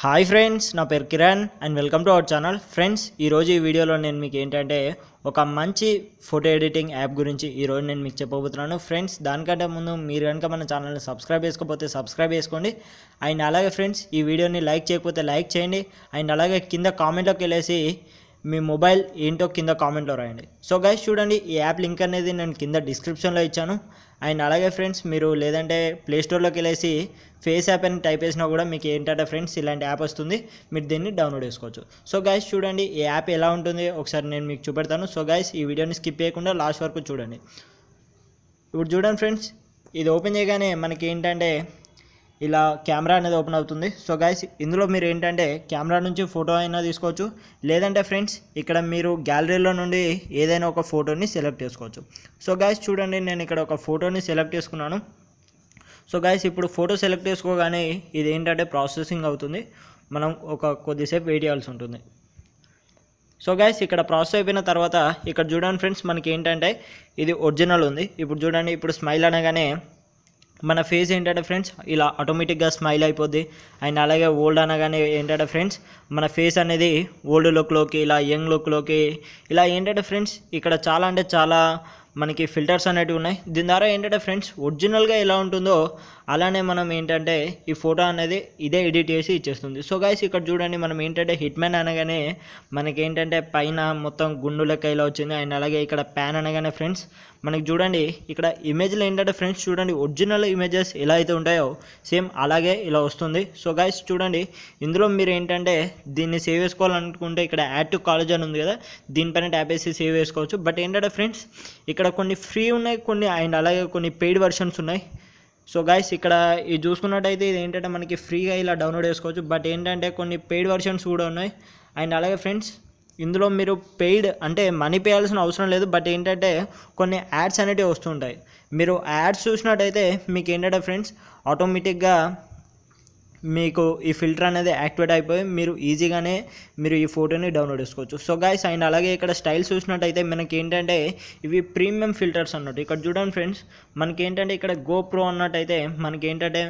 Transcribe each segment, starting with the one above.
Hi friends, నా పేరు Kiran and welcome to our channel. Friends, ఈరోజు ఈ వీడియోలో నేను మీకు ఏంటంటే ఒక మంచి ఫోటో ఎడిటింగ్ యాప్ గురించి ఈరోజు నేను మీకు చెప్పబోతున్నాను. ఫ్రెండ్స్, దానికంటే ముందు మీరు కనుక మన ఛానల్ని సబ్స్క్రైబ్ చేసుకోకపోతే సబ్స్క్రైబ్ చేసుకోండి. అండ్ అలాగే ఫ్రెండ్స్, ఈ వీడియోని లైక్ చేయకపోతే లైక్ చేయండి. అండ్ అలాగే కింద కామెంట్లోకి వెళ్ళేసి మీ మొబైల్ ఏంటో కింద కామెంట్లో రాయండి. సో గైస్, చూడండి, ఈ యాప్ లింక్ అనేది నేను కింద డిస్క్రిప్షన్లో ఇచ్చాను. అండ్ అలాగే ఫ్రెండ్స్, మీరు లేదంటే ప్లేస్టోర్లోకి వెళ్ళేసి ఫేస్ యాప్ అని టైప్ చేసినా కూడా మీకు ఏంటంటే ఫ్రెండ్స్ ఇలాంటి యాప్ వస్తుంది. మీరు దీన్ని డౌన్లోడ్ చేసుకోవచ్చు. సో గైస్, చూడండి, ఈ యాప్ ఎలా ఉంటుంది ఒకసారి నేను మీకు చూపెడతాను. సో గైస్, ఈ వీడియోని స్కిప్ చేయకుండా లాస్ట్ వరకు చూడండి. ఇప్పుడు చూడండి ఫ్రెండ్స్, ఇది ఓపెన్ చేయగానే మనకి ఏంటంటే ఇలా కెమెరా అనేది ఓపెన్ అవుతుంది. సో గైస్, ఇందులో మీరు ఏంటంటే కెమెరా నుంచి ఫోటో అయినా తీసుకోవచ్చు, లేదంటే ఫ్రెండ్స్ ఇక్కడ మీరు గ్యాలరీలో నుండి ఏదైనా ఒక ఫోటోని సెలెక్ట్ చేసుకోవచ్చు. సో గైస్, చూడండి, నేను ఇక్కడ ఒక ఫోటోని సెలెక్ట్ చేసుకున్నాను. సో గైస్, ఇప్పుడు ఫోటో సెలెక్ట్ చేసుకోగానే ఇది ఏంటంటే ప్రాసెసింగ్ అవుతుంది. మనం కొద్దిసేపు వెయిట్ చేయాల్సి ఉంటుంది. సో గైస్, ఇక్కడ ప్రాసెస్ అయిపోయిన తర్వాత ఇక్కడ చూడండి ఫ్రెండ్స్, మనకి ఏంటంటే ఇది ఒరిజినల్ ఉంది. ఇప్పుడు చూడండి, ఇప్పుడు స్మైల్ అనగానే మన ఫేస్ ఏంటంటే ఫ్రెండ్స్ ఇలా ఆటోమేటిక్గా స్మైల్ అయిపోద్ది. అండ్ అలాగే ఓల్డ్ అనగానే ఏంటంటే ఫ్రెండ్స్ మన ఫేస్ అనేది ఓల్డ్ లుక్లోకి, ఇలా యంగ్ లుక్లోకి, ఇలా ఏంటంటే ఫ్రెండ్స్ ఇక్కడ చాలా అంటే చాలా మనకి ఫిల్టర్స్ అనేవి ఉన్నాయి. దీని ద్వారా ఏంటంటే ఫ్రెండ్స్ ఒరిజినల్గా ఎలా ఉంటుందో అలానే మనం ఏంటంటే ఈ ఫోటో అనేది ఇదే ఎడిట్ చేసి ఇచ్చేస్తుంది. సో గైస్, ఇక్కడ చూడండి, మనం ఏంటంటే హిట్ మ్యాన్ అనగానే మనకి ఏంటంటే పైన మొత్తం గుండు లెక్క ఇలా వచ్చింది. అండ్ అలాగే ఇక్కడ ప్యాన్ అనగానే ఫ్రెండ్స్ మనకి చూడండి ఇక్కడ ఇమేజ్లో ఏంటంటే ఫ్రెండ్స్ చూడండి ఒరిజినల్ ఇమేజెస్ ఎలా అయితే ఉంటాయో సేమ్ అలాగే ఇలా వస్తుంది. సో గైస్, చూడండి, ఇందులో మీరు ఏంటంటే దీన్ని సేవ్ చేసుకోవాలనుకుంటే ఇక్కడ యాడ్ టు కాలేజ్ అని ఉంది కదా, దీనిపైన ట్యాప్ వేసి సేవ్ చేసుకోవచ్చు. బట్ ఏంటంటే ఫ్రెండ్స్ ఇక్కడ కొన్ని ఫ్రీ ఉన్నాయి, కొన్ని అండ్ అలాగే కొన్ని పెయిడ్ వర్షన్స్ ఉన్నాయి. సో గైస్, ఇక్కడ ఇది చూసుకున్నట్టయితే ఇది ఏంటంటే మనకి ఫ్రీగా ఇలా డౌన్లోడ్ చేసుకోవచ్చు. బట్ ఏంటంటే కొన్ని పెయిడ్ వర్షన్స్ కూడా ఉన్నాయి. అండ్ అలాగే ఫ్రెండ్స్ ఇందులో మీరు పెయిడ్ అంటే మనీ పే చేయాల్సిన అవసరం లేదు. బట్ ఏంటంటే కొన్ని యాడ్స్ అనేవి వస్తుంటాయి. మీరు యాడ్స్ చూసినట్టయితే మీకు ఏంటంటే ఫ్రెండ్స్ ఆటోమేటిక్గా మీకు ఈ ఫిల్టర్ అనేది యాక్టివేట్ అయిపోయి మీరు ఈజీగానే మీరు ఈ ఫోటోని డౌన్లోడ్ చేసుకోవచ్చు. సో గైస్, అండ్ అలాగే ఇక్కడ స్టైల్స్ చూసినట్టయితే మనకి ఏంటంటే ఇవి ప్రీమియం ఫిల్టర్స్ అన్నట్టు. ఇక్కడ చూడండి ఫ్రెండ్స్, మనకి ఏంటంటే ఇక్కడ గో ప్రో అన్నట్టయితే మనకి ఏంటంటే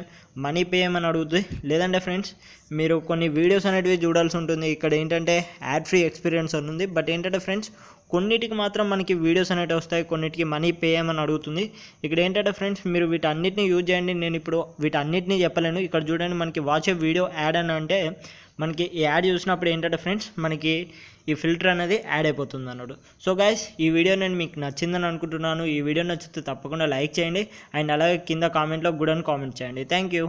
మనీ పే ఏమని అడుగుతుంది, లేదంటే ఫ్రెండ్స్ మీరు కొన్ని వీడియోస్ అనేటివి చూడాల్సి ఉంటుంది. ఇక్కడ ఏంటంటే యాడ్ ఫ్రీ ఎక్స్పీరియన్స్ అని ఉంది. బట్ ఏంటంటే ఫ్రెండ్స్ కొన్నిటికి మాత్రం మనకి వీడియోస్ అనేవి వస్తాయి, కొన్నిటికి మనీ పే చేయమని అడుగుతుంది. ఇక్కడ ఏంటంటే ఫ్రెండ్స్ మీరు వీటన్నిటిని యూజ్ చేయండి. నేను ఇప్పుడు వీటన్నిటిని చెప్పలేను. ఇక్కడ చూడండి, మనకి వాచ్ ఏ వీడియో యాడ్ అని అంటే మనకి ఈ యాడ్ చూసినప్పుడు ఏంటంటే ఫ్రెండ్స్ మనకి ఈ ఫిల్టర్ అనేది యాడ్ అయిపోతుంది అన్నాడు. సో గైస్, ఈ వీడియో నేను మీకు నచ్చిందని అనుకుంటున్నాను. ఈ వీడియో నచ్చితే తప్పకుండా లైక్ చేయండి. అండ్ అలాగే కింద కామెంట్లో గుడ్ అని కామెంట్ చేయండి. Thank you.